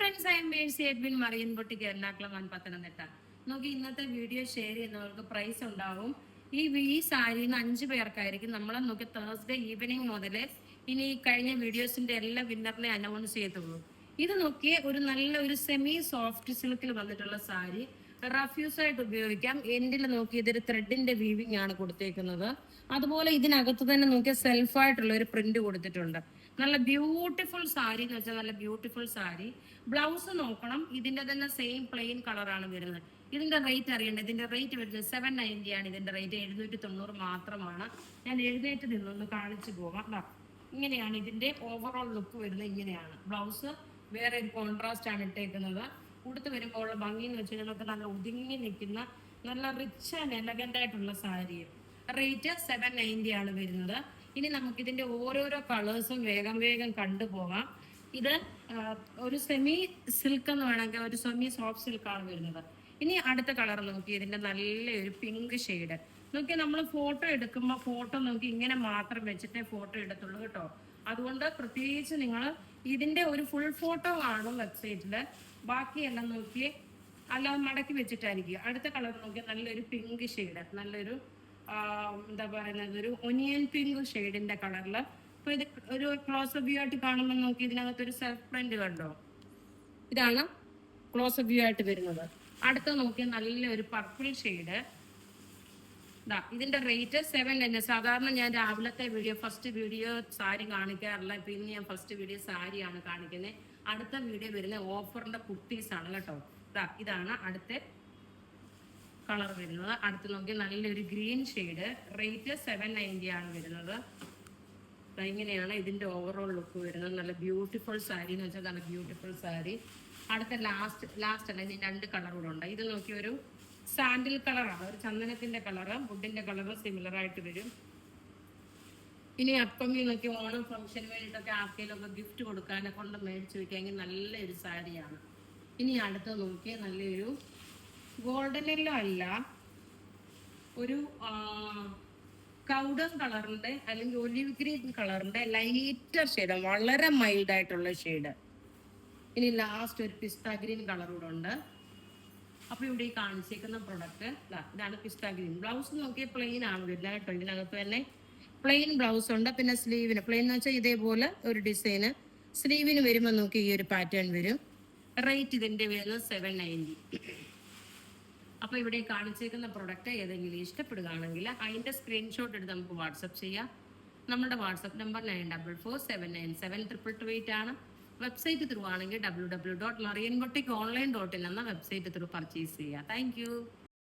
Friends, I am Mercy Edwin Marian boutique Ernakulam Pathanamthitta. നോക്കി ഇന്നത്തെ video share ചെയ്യുന്നവർക്ക് പ്രൈസ് ഉണ്ടാവും. ഈ സാരിന്ന് 5 പേർക്കായിരിക്കും. നമ്മളെ നോക്കി തേഴ്സ്ഡേ ഈവനിങ് മുതൽ ഇനി കഴിഞ്ഞ വീഡിയോസിന്റെ എല്ലാ വിന്നറിനെ അനൗൺസ് ചെയ്തുള്ളൂ. ഇത് നോക്കി ഒരു നല്ല ഒരു സെമി സോഫ്റ്റ് സിൽക്കിൽ വന്നിട്ടുള്ള സാരി, റഫ്യൂസ് ആയിട്ട് ഉപയോഗിക്കാം. എൻഡിൽ നോക്കി ഇതൊരു ത്രെഡിന്റെ വീവിംഗ് ആണ് കൊടുത്തേക്കുന്നത്. അതുപോലെ ഇതിനകത്ത് തന്നെ നോക്കിയ സെൽഫായിട്ടുള്ള ഒരു പ്രിന്റ് കൊടുത്തിട്ടുണ്ട്. നല്ല ബ്യൂട്ടിഫുൾ സാരി എന്ന് വെച്ചാൽ നല്ല ബ്യൂട്ടിഫുൾ സാരി. ബ്ലൗസ് നോക്കണം, ഇതിന്റെ തന്നെ സെയിം പ്ലെയിൻ കളറാണ് വരുന്നത്. ഇതിന്റെ റേറ്റ് അറിയണ്ട. ഇതിന്റെ റേറ്റ് വരുന്നത് 790 ആണ്. ഇതിന്റെ റേറ്റ് 790 മാത്രമാണ്. ഞാൻ എഴുന്നേറ്റ് നിന്നൊന്ന് കാണിച്ചു പോകാം. ഇങ്ങനെയാണ് ഇതിന്റെ ഓവറോൾ ലുക്ക് വരുന്നത്. ഇങ്ങനെയാണ് ബ്ലൗസ്, വേറെ ഒരു കോൺട്രാസ്റ്റ് ആണ് ഇട്ടേക്കുന്നത്. ഉടുത്ത് വരുമ്പോൾ ഉള്ള ഭംഗി എന്ന് വെച്ചാൽ നമുക്ക് നല്ല ഒതുങ്ങി നിൽക്കുന്ന നല്ല റിച്ച് ആൻഡ് എലഗന്റ് ആയിട്ടുള്ള സാരി. റേറ്റ് 790 ആണ് വരുന്നത്. ഇനി നമുക്ക് ഇതിന്റെ ഓരോരോ കളേഴ്സും വേഗം വേഗം കണ്ടുപോകാം. ഇത് ഒരു സെമി സിൽക്ക് എന്ന് വേണമെങ്കിൽ ഒരു സെമി സോഫ്റ്റ് സിൽക്കാണ് വരുന്നത്. ഇനി അടുത്ത കളർ നോക്കി, ഇതിന്റെ നല്ലൊരു പിങ്ക് ഷെയ്ഡ് നോക്കി. നമ്മൾ ഫോട്ടോ എടുക്കുമ്പോൾ ഫോട്ടോ നോക്കി ഇങ്ങനെ മാത്രം വെച്ചിട്ടേ ഫോട്ടോ എടുത്തുള്ളൂ കേട്ടോ. അതുകൊണ്ട് പ്രത്യേകിച്ച് നിങ്ങൾ ഇതിന്റെ ഒരു ഫുൾ ഫോട്ടോ കാണും വെബ്സൈറ്റില്. ബാക്കിയെല്ലാം നോക്കി അല്ലാതെ മടക്കി വെച്ചിട്ടായിരിക്കും. അടുത്ത കളർ നോക്കി, നല്ലൊരു പിങ്ക് ഷെയ്ഡ്, നല്ലൊരു എന്താ പറയുന്നത്, ഒരു ഒനിയൻ പിങ്ക് ഷെയ്ഡിന്റെ കളറില്. അപ്പൊ ഇത് ഒരു ക്ലോസ് വ്യൂ ആയിട്ട് കാണുമ്പോൾ നോക്കി ഇതിനകത്ത് ഒരു സെൽഫ് പ്രിന്റ് കണ്ടോ. ഇതാണ് ക്ലോസ് വ്യൂ ആയിട്ട് വരുന്നത്. അടുത്ത നോക്കിയാൽ നല്ലൊരു പർപ്പിൾ ഷെയ്ഡ്. ഇതിന്റെ റേറ്റ് 790. സാധാരണ ഞാൻ രാവിലത്തെ വീഡിയോ ഫസ്റ്റ് വീഡിയോ സാരി കാണിക്കാറില്ല. ഇപ്പൊ ഇന്ന് ഞാൻ ഫസ്റ്റ് വീഡിയോ സാരിയാണ് കാണിക്കുന്നത്. അടുത്ത വീഡിയോ വരുന്ന ഓഫറിന്റെ കുർത്തീസ് ആണ് കേട്ടോ. ഇതാണ് അടുത്ത കളർ വരുന്നത്. അടുത്ത് നോക്കി നല്ലൊരു ഗ്രീൻ ഷെയ്ഡ്. റേറ്റ് 790 ആണ് വരുന്നത്. ഇങ്ങനെയാണ് ഇതിന്റെ ഓവറോൾ ലുക്ക് വരുന്നത്. നല്ല ബ്യൂട്ടിഫുൾ സാരി എന്ന് വെച്ചാൽ നല്ല ബ്യൂട്ടിഫുൾ സാരി. അടുത്ത ലാസ്റ്റ് അല്ല, ഇതിന് 2 കളർ കൂടെ ഉണ്ട്. ഇത് നോക്കി ഒരു സാൻഡിൽ കളറാണ്, ഒരു ചന്ദനത്തിന്റെ കളറ്, വുഡിന്റെ കളറ് സിമിലർ ആയിട്ട് വരും. ഇനി അപ്കമിങ് നോക്കി ഓണം ഫംഗ്ഷന് വേണ്ടിയിട്ടൊക്കെ ആർക്കെങ്കിലുമൊക്കെ ഗിഫ്റ്റ് കൊടുക്കാനെ കൊണ്ട് മേടിച്ചു വെക്കാമെങ്കിൽ നല്ലൊരു സാരിയാണ്. ഇനി അടുത്ത് നോക്കി നല്ലൊരു ഗോൾഡൻ യെല്ലോ അല്ല, ഒരു കൗഡൻ കളറിന്റെ അല്ലെങ്കിൽ ഒലിവ് ഗ്രീൻ കളറിന്റെ ലൈറ്റർ ഷെയ്ഡ്, വളരെ മൈൽഡ് ആയിട്ടുള്ള ഷെയ്ഡ്. ഇനി ലാസ്റ്റ് ഒരു പിസ്ത ഗ്രീൻ കളർ കൂടെ ഉണ്ട്. അപ്പൊ ഇവിടെ ഈ കാണിച്ചേക്കുന്ന പ്രൊഡക്റ്റ് ഇതാണ് പിസ്ത ഗ്രീൻ. ബ്ലൗസ് നോക്കിയാൽ പ്ലെയിൻ ആണ് വരുന്നത് കേട്ടോ. ഇതിനകത്ത് തന്നെ പ്ലെയിൻ ബ്ലൗസ് ഉണ്ട്. പിന്നെ സ്ലീവിന് പ്ലെയിൻ എന്ന് വെച്ചാൽ ഇതേപോലെ ഒരു ഡിസൈന്. സ്ലീവിന് വരുമ്പോൾ നോക്കി ഈ ഒരു പാറ്റേൺ വരും. റേറ്റ് ഇതിന്റെ വരുന്നത് 790. അപ്പൊ ഇവിടെ കാണിച്ചേക്കുന്ന പ്രൊഡക്റ്റ് ഏതെങ്കിലും ഇഷ്ടപ്പെടുകയാണെങ്കിൽ അതിന്റെ സ്ക്രീൻഷോട്ട് എടുത്ത് നമുക്ക് വാട്സപ്പ് ചെയ്യാം. നമ്മുടെ വാട്സപ്പ് നമ്പർ 9447972228 ആണ്. വെബ്സൈറ്റ് ത്രൂ ആണെങ്കിൽ www.marianboutique online.in എന്ന വെബ്സൈറ്റ് ത്രൂ പർച്ചേസ് ചെയ്യുക. Thank you.